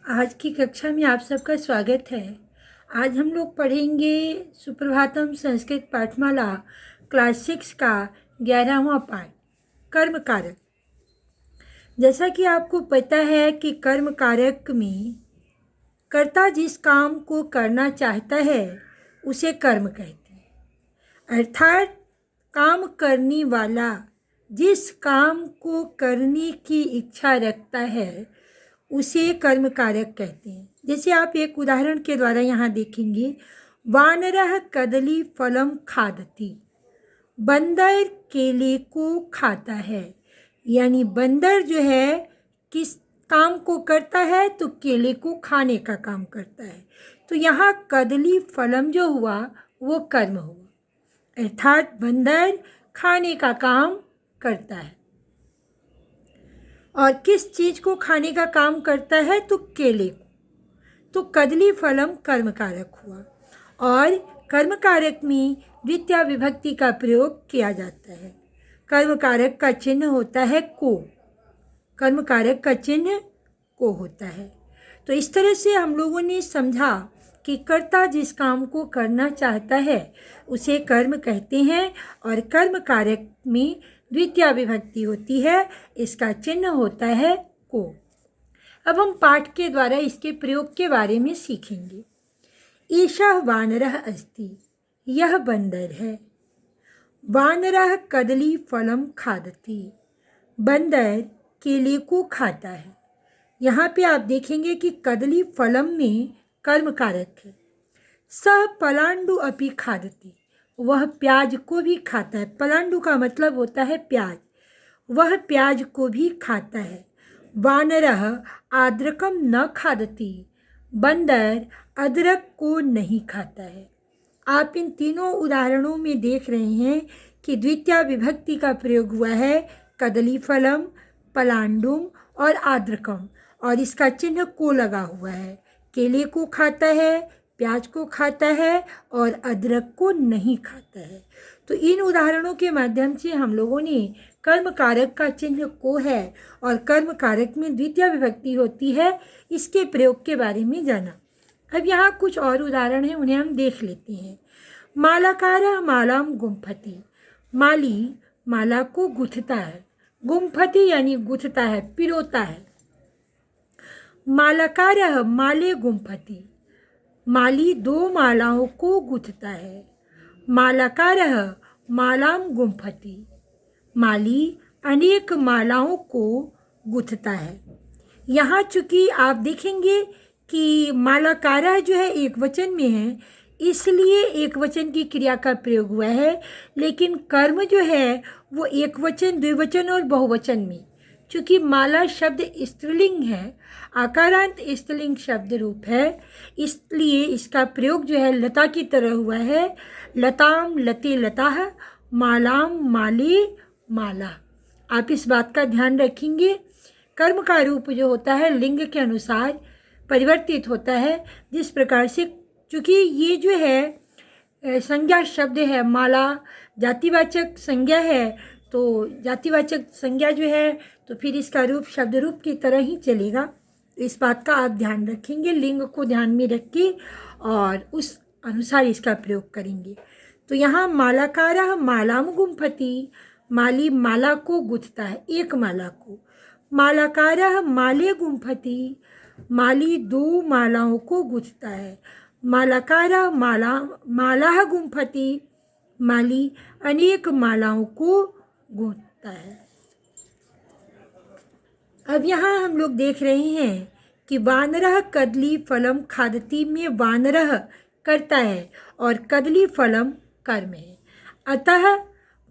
आज की कक्षा में आप सबका स्वागत है। आज हम लोग पढ़ेंगे सुप्रभातम संस्कृत पाठमाला क्लास 6 का 11वां पाठ कर्म कारक। जैसा कि आपको पता है कि कर्म कारक में कर्ता जिस काम को करना चाहता है उसे कर्म कहते हैं, अर्थात काम करने वाला जिस काम को करने की इच्छा रखता है उसे कर्म कारक कहते हैं। जैसे आप एक उदाहरण के द्वारा यहाँ देखेंगे, वानरः कदली फलम खादति, बंदर केले को खाता है। यानी बंदर जो है किस काम को करता है तो केले को खाने का काम करता है। तो यहाँ कदली फलम जो हुआ वो कर्म हुआ, अर्थात बंदर खाने का काम करता है। और किस चीज़ को खाने का काम करता है तो केले को। तो कदली फलम कर्म कारक हुआ। और कर्म कारक में द्वितीया विभक्ति का प्रयोग किया जाता है। कर्म कारक का चिन्ह होता है को। कर्म कारक का चिन्ह को होता है। तो इस तरह से हम लोगों ने समझा कि कर्ता जिस काम को करना चाहता है उसे कर्म कहते हैं और कर्म कारक में द्वितीया विभक्ति होती है, इसका चिन्ह होता है को। अब हम पाठ के द्वारा इसके प्रयोग के बारे में सीखेंगे। ईशः वानरः अस्ति, यह बंदर है। वानरः कदली फलम खादति, बंदर केले को खाता है। यहाँ पे आप देखेंगे कि कदली फलम में कर्म कारक है। सह पलांडु अपि खादति, वह प्याज को भी खाता है। पलांडु का मतलब होता है प्याज, वह प्याज को भी खाता है। वानरः आद्रकम न खादति, बंदर अदरक को नहीं खाता है। आप इन तीनों उदाहरणों में देख रहे हैं कि द्वितीया विभक्ति का प्रयोग हुआ है कदली फलम, पलांडुम और आद्रकम, और इसका चिन्ह को लगा हुआ है। केले को खाता है, प्याज को खाता है और अदरक को नहीं खाता है। तो इन उदाहरणों के माध्यम से हम लोगों ने कर्म कारक का चिन्ह को है और कर्म कारक में द्वितीया विभक्ति होती है, इसके प्रयोग के बारे में जाना। अब यहाँ कुछ और उदाहरण हैं, उन्हें हम देख लेते हैं। मालाकारः मालाम गुम्फति, माली माला को गुथता है। गुम्फति यानी गुथता है, पिरोता है। मालाकारः माले गुम्फति, माली दो मालाओं को गुथता है। मालाकारः मालाम गुम्फति, माली अनेक मालाओं को गुथता है। यहाँ चूँकि आप देखेंगे कि मालाकारः जो है एक वचन में है, इसलिए एक वचन की क्रिया का प्रयोग हुआ है, लेकिन कर्म जो है वो एक वचन, द्विवचन और बहुवचन में। चूँकि माला शब्द स्त्रीलिंग है, आकारांत स्त्रीलिंग शब्द रूप है, इसलिए इसका प्रयोग जो है लता की तरह हुआ है। लताम लते लताः, मालाम माले माला। आप इस बात का ध्यान रखेंगे। कर्म का रूप जो होता है लिंग के अनुसार परिवर्तित होता है, जिस प्रकार से चूँकि ये जो है संज्ञा शब्द है, माला जातिवाचक संज्ञा है, तो जातिवाचक संज्ञा जो है तो फिर इसका रूप शब्द रूप की तरह ही चलेगा। इस बात का आप ध्यान रखेंगे, लिंग को ध्यान में रख के और उस अनुसार इसका प्रयोग करेंगे। तो यहाँ मालाकारः मालाम गुम्फति, माली माला को गुथता है, एक माला को। मालाकारः माले गुम्फति, माली दो मालाओं को गुथता है। मालाकारः मालाः गुम्फति, माली अनेक मालाओं को गूंथता है। अब यहाँ हम लोग देख रहे हैं कि वानरः कदली फलम खादति में वानरः करता है और कदली फलम कर्म है। अतः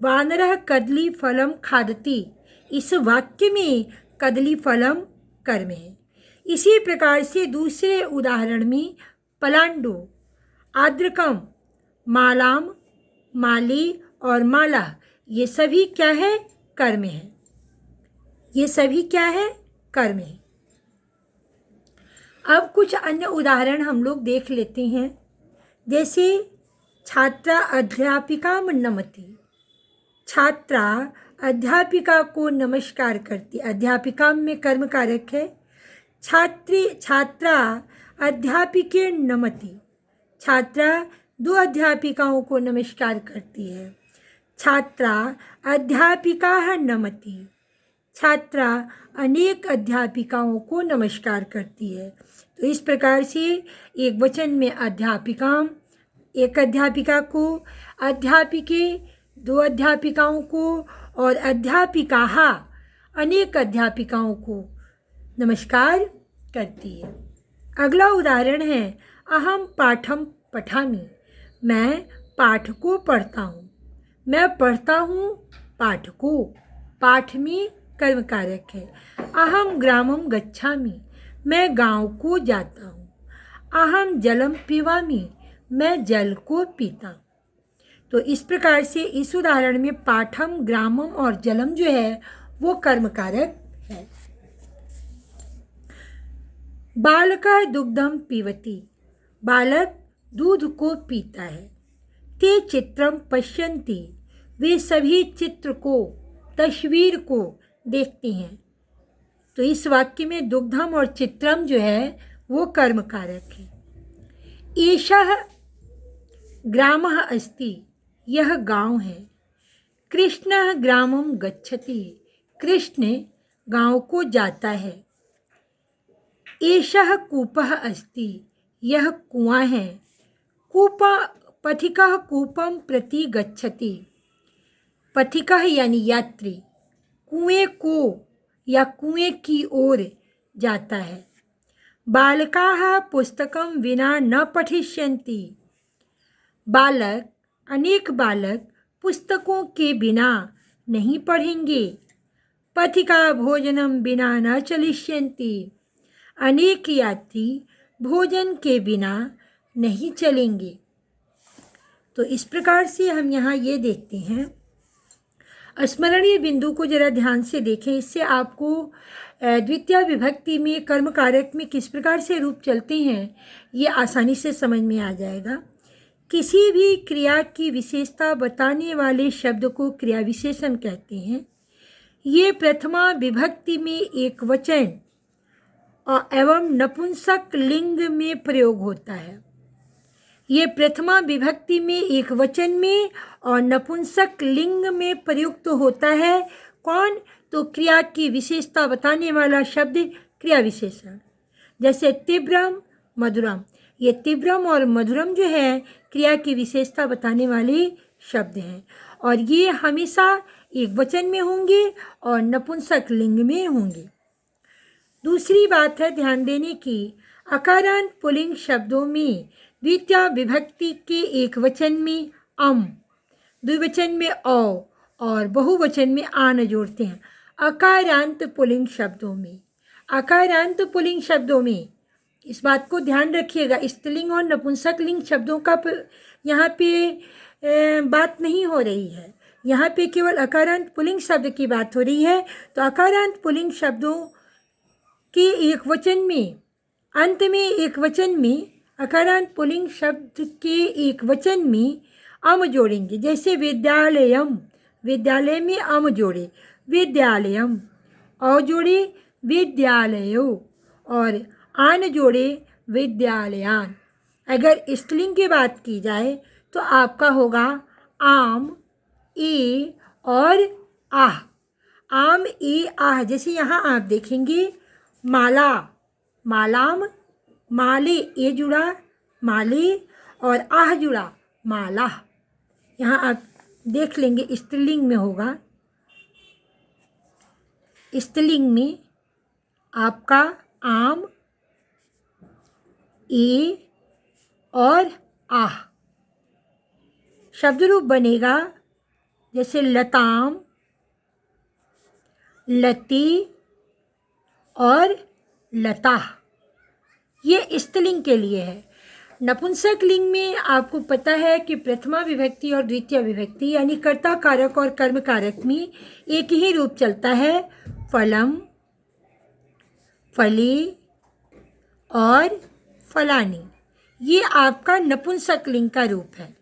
वानरः कदली फलम खादति, इस वाक्य में कदली फलम कर्म है। इसी प्रकार से दूसरे उदाहरण में पलांडु, आद्रकम, मालाम, माली और माला, ये सभी क्या है? कर्म है। ये सभी क्या है? कर्म है। अब कुछ अन्य उदाहरण हम लोग देख लेते हैं। जैसे छात्रा अध्यापिका नमति, छात्रा अध्यापिका को नमस्कार करती। अध्यापिका में कर्म कारक है। छात्रा अध्यापिके नमति। छात्रा 2 अध्यापिकाओं को नमस्कार करती है। छात्रा अध्यापिकाः नमति। छात्रा अनेक अध्यापिकाओं को नमस्कार करती है। तो इस प्रकार से एक वचन में अध्यापिका, एक अध्यापिका को, अध्यापिके 2 अध्यापिकाओं को, और अध्यापिकाः अनेक अध्यापिकाओं को नमस्कार करती है। अगला उदाहरण है अहम पाठम पठामि। मैं पाठ को पढ़ता हूँ। मैं पढ़ता हूँ पाठ को। पाठ में कर्म कारक है। अहम ग्रामम गच्छामि। मैं गांव को जाता हूँ। अहम जलम पीवामि। मैं जल को पीता हूँ। तो इस प्रकार से इस उदाहरण में पाठम, ग्रामम और जलम जो है वो कर्म कारक है। बालकः दुग्धम पीवति। बालक दूध को पीता है। ते चित्रम पश्यन्ति। वे सभी चित्र को, तस्वीर को देखते हैं। तो इस वाक्य में दुग्धम और चित्रम जो है वो कर्म कारक है। एषः ग्रामः अस्ति। यह गांव है। कृष्णः ग्रामं गच्छति। कृष्ण गांव को जाता है। एषः कूपः अस्ति। यह कुआं है। पथिकः कूपं प्रति गच्छति। पथिकः यानी यात्री कुएं को या कुएं की ओर जाता है। बालकाः पुस्तकं विना न पठिष्यन्ति। बालक, अनेक बालक पुस्तकों के बिना नहीं पढ़ेंगे। पथिका भोजनम बिना न चलिष्यन्ति। अनेक यात्री भोजन के बिना नहीं चलेंगे। तो इस प्रकार से हम यहाँ ये देखते हैं, स्मरणीय बिंदु को जरा ध्यान से देखें। इससे आपको द्वितीय विभक्ति में कर्म कारक में किस प्रकार से रूप चलते हैं ये आसानी से समझ में आ जाएगा। किसी भी क्रिया की विशेषता बताने वाले शब्द को क्रिया विशेषण कहते हैं। ये प्रथमा विभक्ति में एक वचन एवं नपुंसक लिंग में प्रयोग होता है। ये प्रथमा विभक्ति में एक वचन में और नपुंसक लिंग में प्रयुक्त होता है। कौन? तो क्रिया की विशेषता बताने वाला शब्द क्रिया विशेषण। जैसे तीव्रम, मधुरम। ये तीव्रम और मधुरम जो है क्रिया की विशेषता बताने वाले शब्द हैं और ये हमेशा एक वचन में होंगे और नपुंसक लिंग में होंगे। दूसरी बात है ध्यान देने की, अकारांत पुल्लिंग शब्दों में द्वितीय विभक्ति के एक वचन में अम, द्विवचन में औ और बहुवचन में आन जोड़ते हैं। अकारांत पुल्लिंग शब्दों में, अकारांत पुल्लिंग शब्दों में इस बात को ध्यान रखिएगा, स्त्रीलिंग और नपुंसक लिंग शब्दों का यहाँ पे बात नहीं हो रही है। यहाँ पे केवल अकारांत पुल्लिंग शब्द की बात हो रही है। तो अकारांत पुल्लिंग शब्दों के एक वचन में, अंत में एक वचन में, अकारांत पुल्लिंग शब्द के एक वचन में अम जोड़ेंगे। जैसे विद्यालयम, विद्यालय में अम जोड़े विद्यालयम, औ जोड़े विद्यालयो और आन जोड़े विद्यालयान। अगर स्त्रीलिंग की बात की जाए तो आपका होगा आम, ए और आह। आम, ए, आह। जैसे यहाँ आप देखेंगे माला, मालाम, माले, ए जुड़ा माले और आह जुड़ा माला। यहाँ आप देख लेंगे स्त्रीलिंग में होगा। स्त्रीलिंग में आपका आम, ए और आह शब्द रूप बनेगा। जैसे लताम, लती और लता। ये स्त्रीलिंग के लिए है। नपुंसक लिंग में आपको पता है कि प्रथमा विभक्ति और द्वितीय विभक्ति यानी कर्ता कारक और कर्म कारक में एक ही रूप चलता है, फलम, फली और फलानी। ये आपका नपुंसक लिंग का रूप है।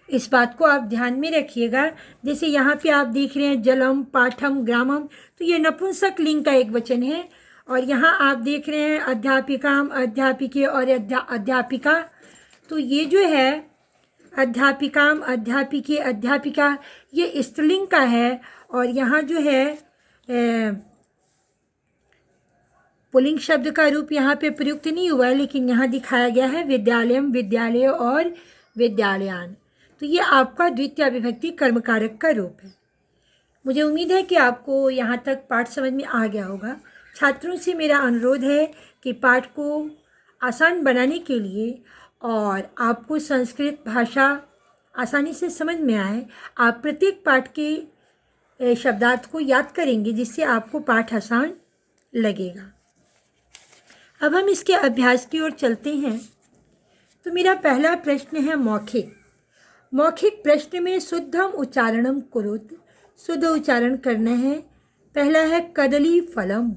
इस बात को आप ध्यान में रखिएगा। जैसे यहाँ पे आप देख रहे हैं जलम, पाठम, ग्रामम, तो ये नपुंसक लिंग का एक वचन है। और यहाँ आप देख रहे हैं अध्यापिकाम, अध्यापिके और अध्यापिका, तो ये जो है अध्यापिकाम, अध्यापिके, अध्यापिका, ये स्त्रीलिंग का है। और यहाँ जो है पुल्लिंग शब्द का रूप यहाँ पे प्रयुक्त नहीं हुआ है, लेकिन यहाँ दिखाया गया है विद्यालयम, विद्यालय और विद्यालयान। तो ये आपका द्वितीय विभक्ति कर्मकारक का रूप है। मुझे उम्मीद है कि आपको यहाँ तक पाठ समझ में आ गया होगा। छात्रों से मेरा अनुरोध है कि पाठ को आसान बनाने के लिए और आपको संस्कृत भाषा आसानी से समझ में आए, आप प्रत्येक पाठ के शब्दार्थ को याद करेंगे, जिससे आपको पाठ आसान लगेगा। अब हम इसके अभ्यास की ओर चलते हैं। तो मेरा पहला प्रश्न है मौखिक। मौखिक प्रश्न में शुद्धम उच्चारणम कुरुत, शुद्ध उच्चारण करना है। पहला है कदली फलम,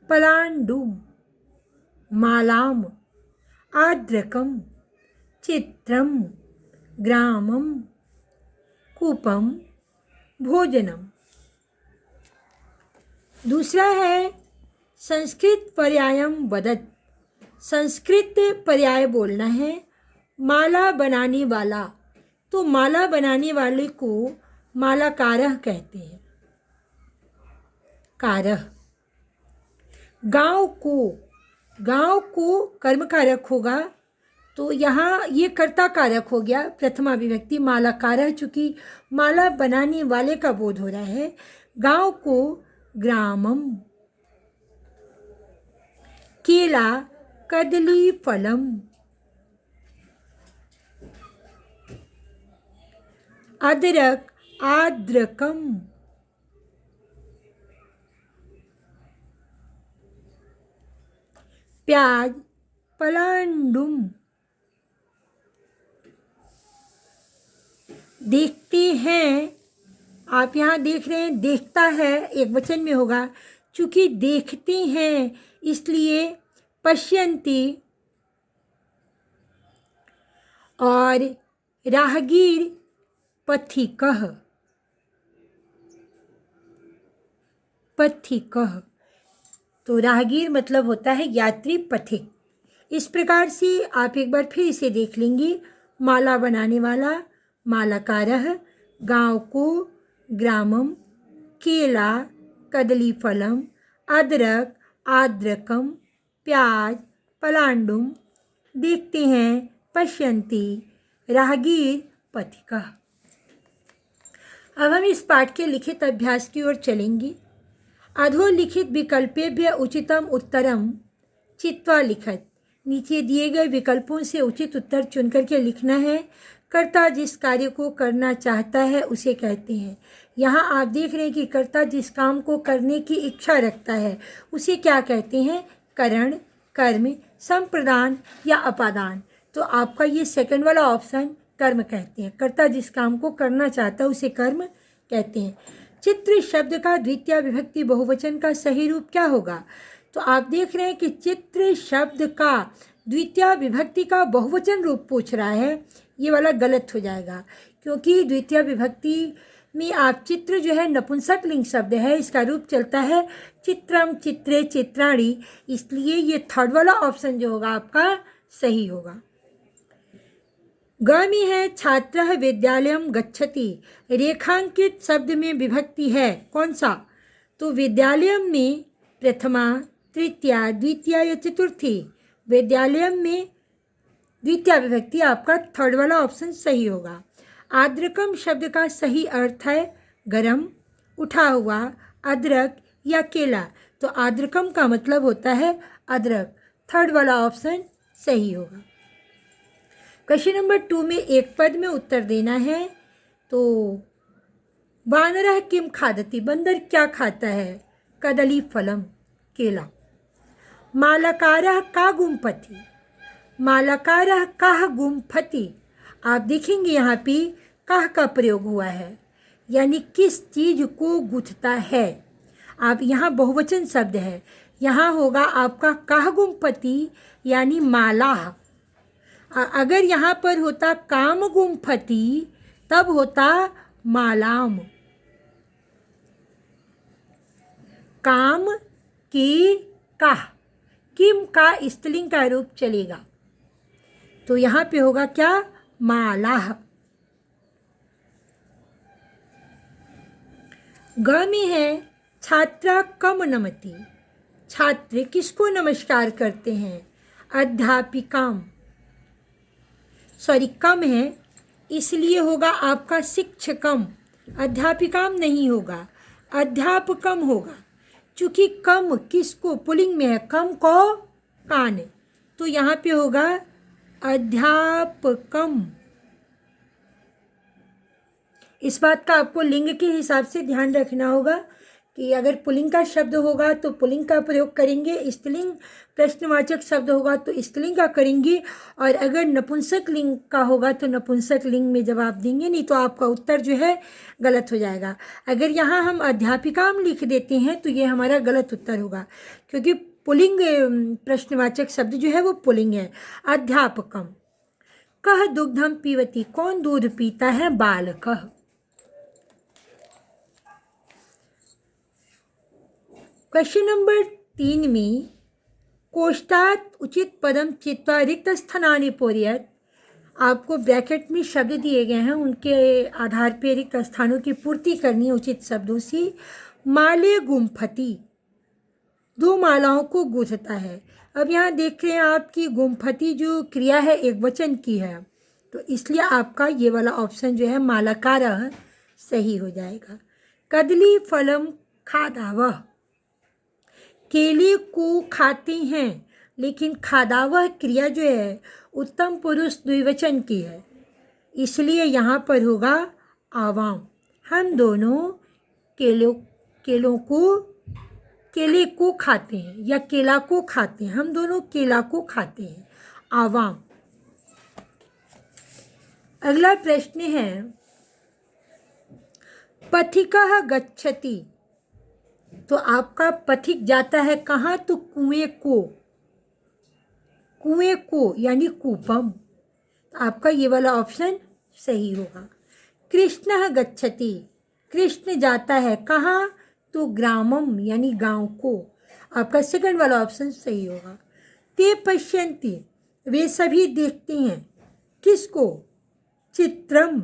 पलांडुम, मालाम, आद्रकम, चित्रम, ग्रामम, कूपम, भोजनम। दूसरा है संस्कृत पर्यायम वदत, संस्कृत पर्याय बोलना है। माला बनाने वाला, तो माला बनाने वाले को मालाकारः कहते हैं, कारः। गांव को कर्मकारक होगा, तो यहाँ ये कर्ता कारक हो गया, प्रथमा विभक्ति मालाकारः, चूँकि माला बनाने वाले का बोध हो रहा है। गांव को ग्रामम, केला कदली फलम, अदरक आद्रकम, प्याज पलांडुम। देखते हैं, आप यहाँ देख रहे हैं देखता है एक वचन में होगा, चूँकि देखते हैं इसलिए पश्यन्ति। और राहगीर पथिकः, पथिकः, तो राहगीर मतलब होता है यात्री, पथिक। इस प्रकार से आप एक बार फिर इसे देख लेंगे। माला बनाने वाला मालाकारः, गांव को ग्रामम, केला कदली फलम, अदरक आद्रकम, प्याज पलांडुम, देखते हैं पश्यन्ति, राहगीर पथिकः। अब हम इस पाठ के लिखित अभ्यास की ओर चलेंगे। अधोलिखित विकल्पेभ्य उचितम उत्तरम चित्वा लिखत, नीचे दिए गए विकल्पों से उचित उत्तर चुनकर के लिखना है। कर्ता जिस कार्य को करना चाहता है उसे कहते हैं। यहाँ आप देख रहे हैं कि कर्ता जिस काम को करने की इच्छा रखता है उसे क्या कहते हैं? करण, कर्म, संप्रदान या अपादान। तो आपका ये सेकंड वाला ऑप्शन कर्म कहते हैं। कर्ता जिस काम को करना चाहता है उसे कर्म कहते हैं। चित्र शब्द का द्वितीय विभक्ति बहुवचन का सही रूप क्या होगा? तो आप देख रहे हैं कि चित्र शब्द का द्वितीय विभक्ति का बहुवचन रूप पूछ रहा है। ये वाला गलत हो जाएगा, क्योंकि द्वितीय विभक्ति में आप चित्र जो है नपुंसक लिंग शब्द है, इसका रूप चलता है चित्रम, चित्रे, चित्राणी। इसलिए ये थर्ड वाला ऑप्शन जो होगा आपका सही होगा। ग में है छात्रः विद्यालयम गच्छति। रेखांकित शब्द में विभक्ति है कौन सा? तो विद्यालयम में प्रथमा, तृतीया, द्वितीया या चतुर्थी। विद्यालयम में द्वितीय विभक्ति आपका थर्ड वाला ऑप्शन सही होगा। आद्रकम शब्द का सही अर्थ है गरम, उठा हुआ, अदरक या केला। तो आद्रकम का मतलब होता है अदरक। थर्ड वाला ऑप्शन सही होगा। क्वेश्चन नंबर 2 में एक पद में उत्तर देना है। तो वानरः किम खादति, बंदर क्या खाता है? कदली फलम, केला। मालाकारः का गुम्फति, मालाकारः काह गुम्फति। आप देखेंगे यहाँ पे काह का प्रयोग हुआ है, यानी किस चीज़ को गुथता है। आप यहाँ बहुवचन शब्द है, यहाँ होगा आपका काह गुम्फति यानी माला। अगर यहाँ पर होता काम गुम्फती तब होता मालाम। काम की का, किम का स्त्रीलिंग का रूप चलेगा, तो यहाँ पे होगा क्या, मालाह। ग में है छात्रा कम नमति, छात्र किसको नमस्कार करते हैं, अध्यापिकाम। सॉरी कम है इसलिए होगा आपका शिक्षकम, अध्यापिकाम नहीं होगा, अध्यापकम होगा। चूँकि कम किसको पुल्लिंग में है, कम को कान, तो यहाँ पे होगा अध्यापकम। इस बात का आपको लिंग के हिसाब से ध्यान रखना होगा कि अगर पुल्लिंग का शब्द होगा तो पुल्लिंग का प्रयोग करेंगे, स्त्रीलिंग प्रश्नवाचक शब्द होगा तो स्त्रीलिंग का करेंगे, और अगर नपुंसक लिंग का होगा तो नपुंसक लिंग में जवाब देंगे, नहीं तो आपका उत्तर जो है गलत हो जाएगा। अगर यहाँ हम अध्यापिकाम लिख देते हैं तो ये हमारा गलत उत्तर होगा, क्योंकि पुल्लिंग प्रश्नवाचक शब्द जो है वो पुल्लिंग है। अध्यापकम। कह दुग्धम पीवती, कौन दूध पीता है, बालकः। क्वेश्चन नंबर 3 में कोष्ठात उचित पदम चित्वा रिक्त स्थानानि पूरयत, आपको ब्रैकेट में शब्द दिए गए हैं, उनके आधार पर रिक्त स्थानों की पूर्ति करनी है उचित शब्दों से। माले गुम्फती, 2 मालाओं को गूंथता है। अब यहाँ देख रहे हैं आपकी गुम्फती जो क्रिया है एक वचन की है, तो इसलिए आपका ये वाला ऑप्शन जो है मालाकारः सही हो जाएगा। कदली फलम खादावह, केले को खाते हैं, लेकिन खादावह क्रिया जो है उत्तम पुरुष द्विवचन की है, इसलिए यहाँ पर होगा आवाम। हम दोनों केले को खाते हैं या केला को खाते हैं, हम दोनों केला को खाते हैं, आवाम। अगला प्रश्न है पथिकः गच्छति, तो आपका पथिक जाता है कहाँ, तो कुएं को यानी कूपम, आपका ये वाला ऑप्शन सही होगा। कृष्णः गच्छति, कृष्ण जाता है कहाँ, तो ग्रामम यानी गांव को, आपका सेकंड वाला ऑप्शन सही होगा। ते पश्यन्ति, वे सभी देखते हैं, किसको, चित्रम,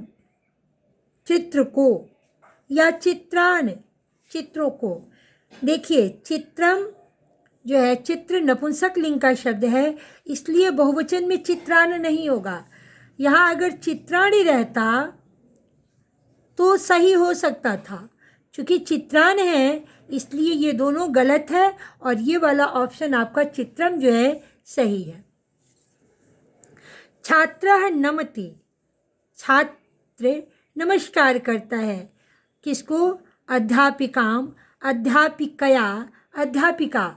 चित्र को, या चित्रान, चित्रों को। देखिए चित्रम जो है, चित्र नपुंसक लिंग का शब्द है, इसलिए बहुवचन में चित्रान नहीं होगा। यहाँ अगर चित्राणी रहता तो सही हो सकता था, क्योंकि चित्रान है इसलिए ये दोनों गलत है, और ये वाला ऑप्शन आपका चित्रम जो है सही है। छात्रः नमति, छात्र नमस्कार करता है, किसको, अध्यापिकाम, अध्यापिकया, अध्यापिका,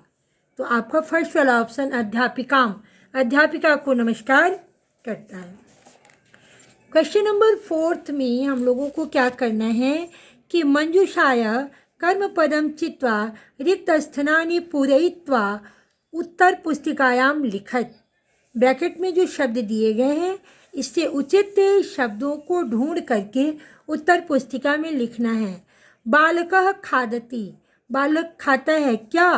तो आपका फर्स्ट वाला ऑप्शन अध्यापिकाम, अध्यापिका को नमस्कार करता है। क्वेश्चन नंबर 4 में हम लोगों को क्या करना है कि मंजूषाय कर्म पदम चित्वा रिक्त स्थानानि पूरयित्वा उत्तर पुस्तिकायाम लिखत, ब्रैकेट में जो शब्द दिए गए हैं इससे उचित शब्दों को ढूंढ करके उत्तर पुस्तिका में लिखना है। बालकः खादति, बालक खाता है क्या,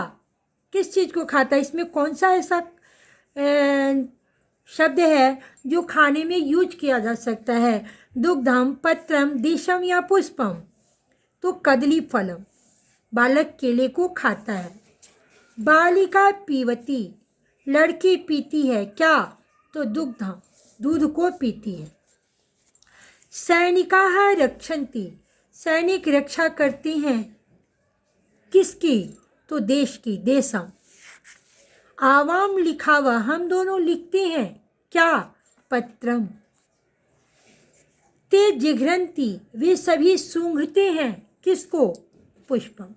किस चीज़ को खाता है, इसमें कौन सा ऐसा शब्द है जो खाने में यूज किया जा सकता है, दुग्धम, पत्रम, देशम या पुष्पम, तो कदली फलम, बालक केले को खाता है। बालिका पीवती, लड़की पीती है क्या, तो दुग्धम, दूध को पीती है। सैनिकाः रक्षन्ति, सैनिक रक्षा करते हैं, किसकी, तो देश की, देशम। आवाम लिखा हुआ, हम दोनों लिखते हैं क्या, पत्रम। ते जिघ्रन्ति, वे सभी सूंघते हैं, किसको, पुष्पम।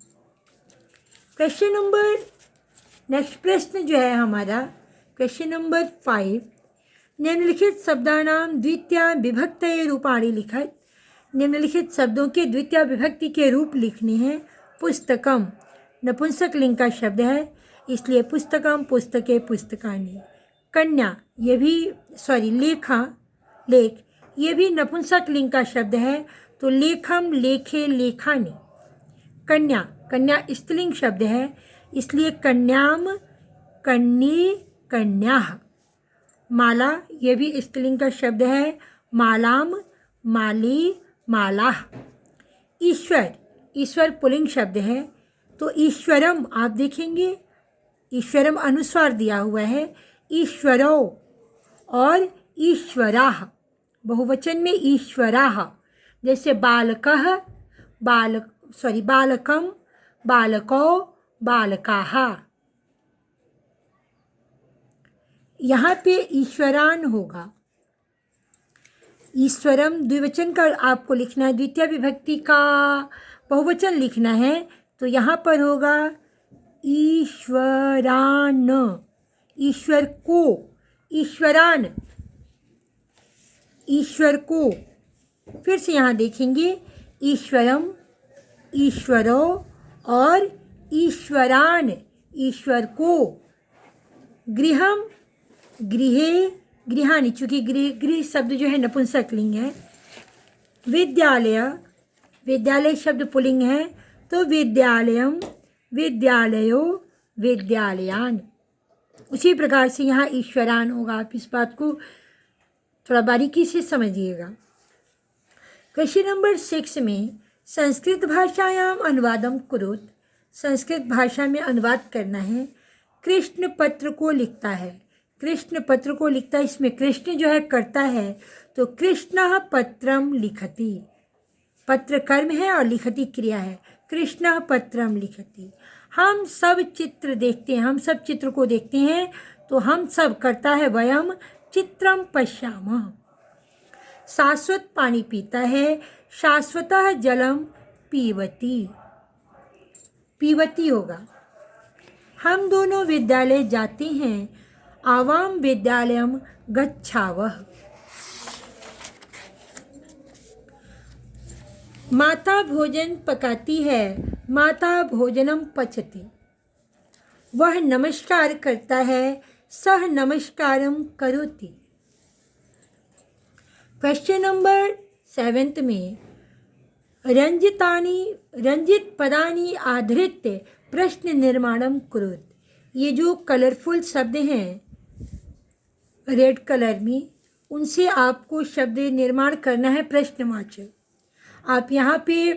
क्वेश्चन नंबर, नेक्स्ट प्रश्न जो है हमारा क्वेश्चन नंबर 5, निम्नलिखित शब्दानां द्वितीया विभक्तये रूपाणि लिखत, निम्नलिखित शब्दों के द्वितीय विभक्ति के रूप लिखने हैं। पुस्तकम नपुंसक लिंग का शब्द है, इसलिए पुस्तकम, पुस्तके, पुस्तकानि। कन्या, ये भी लेखा, लेख, ये भी नपुंसक लिंग का शब्द है, तो लेखम, लेखे, लेखानी। कन्या, कन्या स्त्रीलिंग शब्द है, इसलिए कन्याम, कन्ये, कन्याः। माला, ये भी स्त्रीलिंग का शब्द है, मालाम, माली, मालाः। ईश्वर, ईश्वर पुल्लिंग शब्द है, तो ईश्वरम आप देखेंगे, ईश्वरम अनुस्वार दिया हुआ है, ईश्वरो और ईश्वराः, बहुवचन में ईश्वराः। जैसे बालकः, बालकम, बालको, बालकाः। यहाँ पे ईश्वरान होगा। ईश्वरम द्विवचन का आपको लिखना है, द्वितीय विभक्ति का बहुवचन लिखना है, तो यहाँ पर होगा ईश्वरान, ईश्वर को, ईश्वरान, ईश्वर को। फिर से यहाँ देखेंगे, ईश्वरम, ईश्वरो और ईश्वरान, ईश्वर को। गृहम, गृहे, गृहानि, चूँकि गृह शब्द जो है नपुंसक लिंग है। विद्यालय, विद्यालय शब्द पुल्लिंग है, तो विद्यालयम, विद्यालयो, विद्यालयान। उसी प्रकार से यहाँ ईश्वरान होगा। आप इस बात को थोड़ा बारीकी से समझिएगा। क्वेश्चन नंबर 6 में संस्कृत भाषायाम अनुवादम कुरुत, संस्कृत भाषा में अनुवाद करना है। कृष्ण पत्र को लिखता है, कृष्ण पत्र को लिखता है, इसमें कृष्ण जो है करता है, तो कृष्णः पत्रम लिखति, पत्र कर्म है और लिखति क्रिया है। कृष्णः पत्रम लिखति। हम सब चित्र देखते हैं, हम सब चित्र को देखते हैं, तो हम सब करता है वयम चित्रम पश्यामः। शाश्वत पानी पीता है, शाश्वतः जलम पीवती, पीवती होगा। हम दोनों विद्यालय जाते हैं, आवाम विद्यालयम गच्छावः। माता भोजन पकाती है, माता भोजनम पचति। वह नमस्कार करता है, सह नमस्कारम करोति। क्वेश्चन नंबर 7 में रंजित पदानि आधृत्य प्रश्न निर्माणम कुरुत। ये जो कलरफुल शब्द हैं रेड कलर में, उनसे आपको शब्द निर्माण करना है प्रश्नवाचक। आप यहाँ पे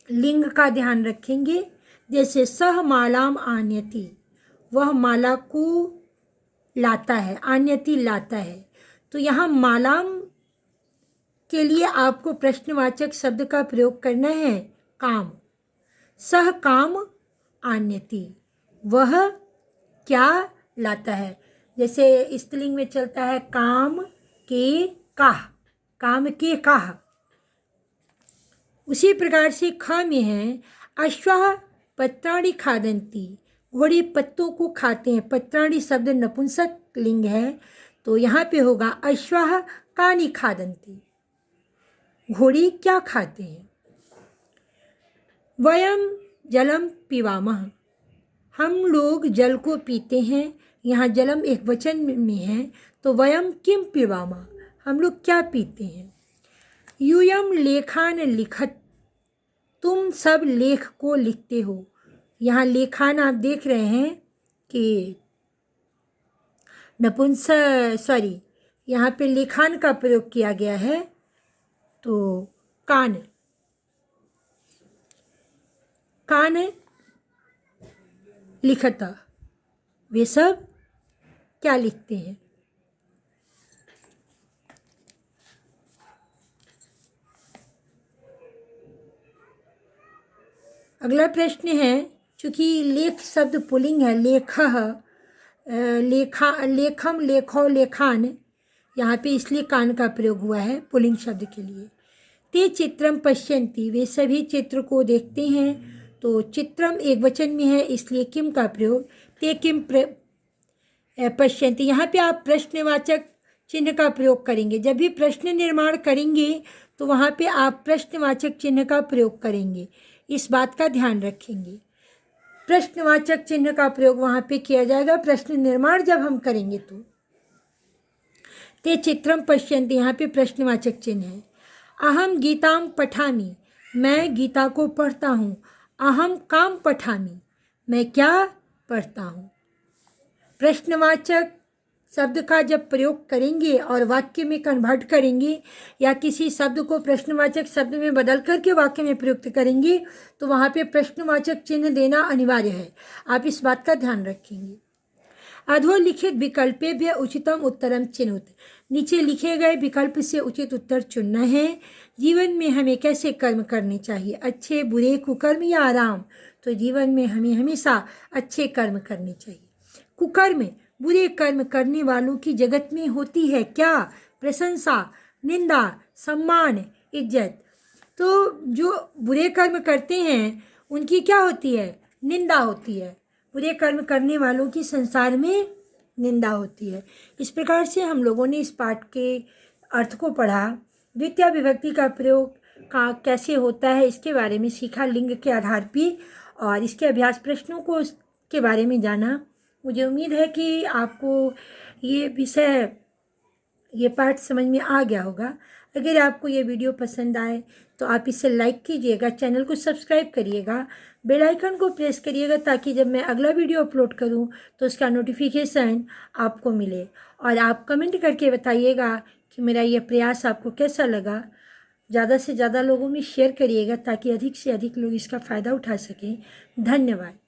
लिंग का ध्यान रखेंगे, जैसे सह मालाम आन्यति, वह माला को लाता है, आन्यति लाता है, तो यहाँ मालाम के लिए आपको प्रश्नवाचक शब्द का प्रयोग करना है काम। सह काम आन्यति, वह क्या लाता है। जैसे स्त्रीलिंग में चलता है काम के काह, काम के काह। उसी प्रकार से ख में है अश्वः पत्राणि खादन्ति, घोड़े पत्तों को खाते हैं। पत्राणि शब्द नपुंसक लिंग है, तो यहाँ पे होगा अश्वः कानि खादन्ति, घोड़े क्या खाते हैं। वयम जलम पीवामः, हम लोग जल को पीते हैं। यहाँ जलम एक वचन में है, तो वयम किम पीवामः, हम लोग क्या पीते हैं। यूयम लेखान लिखत, तुम सब लेख को लिखते हो। यहाँ लेखान आप देख रहे हैं कि यहाँ पे लेखान का प्रयोग किया गया है, तो कान लिखता, वे सब क्या लिखते हैं। अगला प्रश्न है, चूँकि लेख शब्द पुल्लिंग है, लेखः, लेखम, लेखो, लेखान, यहाँ पे इसलिए कान का प्रयोग हुआ है पुल्लिंग शब्द के लिए। ते चित्रम पश्यन्ति, वे सभी चित्र को देखते हैं, तो चित्रम एक वचन में है, इसलिए किम का प्रयोग। ते किम पश्यन्ति, यहाँ पे आप प्रश्नवाचक चिन्ह का प्रयोग करेंगे। जब भी प्रश्न निर्माण करेंगे तो वहाँ पे आप प्रश्नवाचक चिन्ह का प्रयोग करेंगे, इस बात का ध्यान रखेंगे। प्रश्नवाचक चिन्ह का प्रयोग वहाँ पे किया जाएगा प्रश्न निर्माण जब हम करेंगे तो। ते चित्रम पश्यन्ति, यहाँ पे प्रश्नवाचक चिन्ह है। अहम गीताम पठामि, मैं गीता को पढ़ता हूँ। अहम काम पठामि, मैं क्या पढ़ता हूँ। प्रश्नवाचक शब्द का जब प्रयोग करेंगे और वाक्य में कन्वर्ट करेंगे या किसी शब्द को प्रश्नवाचक शब्द में बदल करके वाक्य में प्रयुक्त करेंगे तो वहाँ पे प्रश्नवाचक चिन्ह देना अनिवार्य है। आप इस बात का ध्यान रखेंगे। अधोलिखित विकल्पेभ्य उचितम उत्तरम चिन्हुत, नीचे लिखे गए विकल्प से उचित उत्तर चुनना है। जीवन में हमें कैसे कर्म करने चाहिए, अच्छे बुरे कुकर्म या आराम। तो जीवन में हमें हमेशा अच्छे कर्म करने चाहिए। कुकर्म बुरे कर्म करने वालों की जगत में होती है क्या, प्रशंसा, निंदा, सम्मान, इज्जत। तो जो बुरे कर्म करते हैं उनकी क्या होती है, निंदा होती है। बुरे कर्म करने वालों की संसार में निंदा होती है। इस प्रकार से हम लोगों ने इस पाठ के अर्थ को पढ़ा। द्वितीय विभक्ति का प्रयोग कैसे होता है इसके बारे में सीखा लिंग के आधार पर, और इसके अभ्यास प्रश्नों को के बारे में जाना। मुझे उम्मीद है कि आपको ये पाठ समझ में आ गया होगा। अगर आपको ये वीडियो पसंद आए तो आप इसे लाइक कीजिएगा, चैनल को सब्सक्राइब करिएगा, बेल आइकन को प्रेस करिएगा ताकि जब मैं अगला वीडियो अपलोड करूं तो उसका नोटिफिकेशन आपको मिले। और आप कमेंट करके बताइएगा कि मेरा ये प्रयास आपको कैसा लगा। ज़्यादा से ज़्यादा लोगों में शेयर करिएगा ताकि अधिक से अधिक लोग इसका फ़ायदा उठा सकें। धन्यवाद।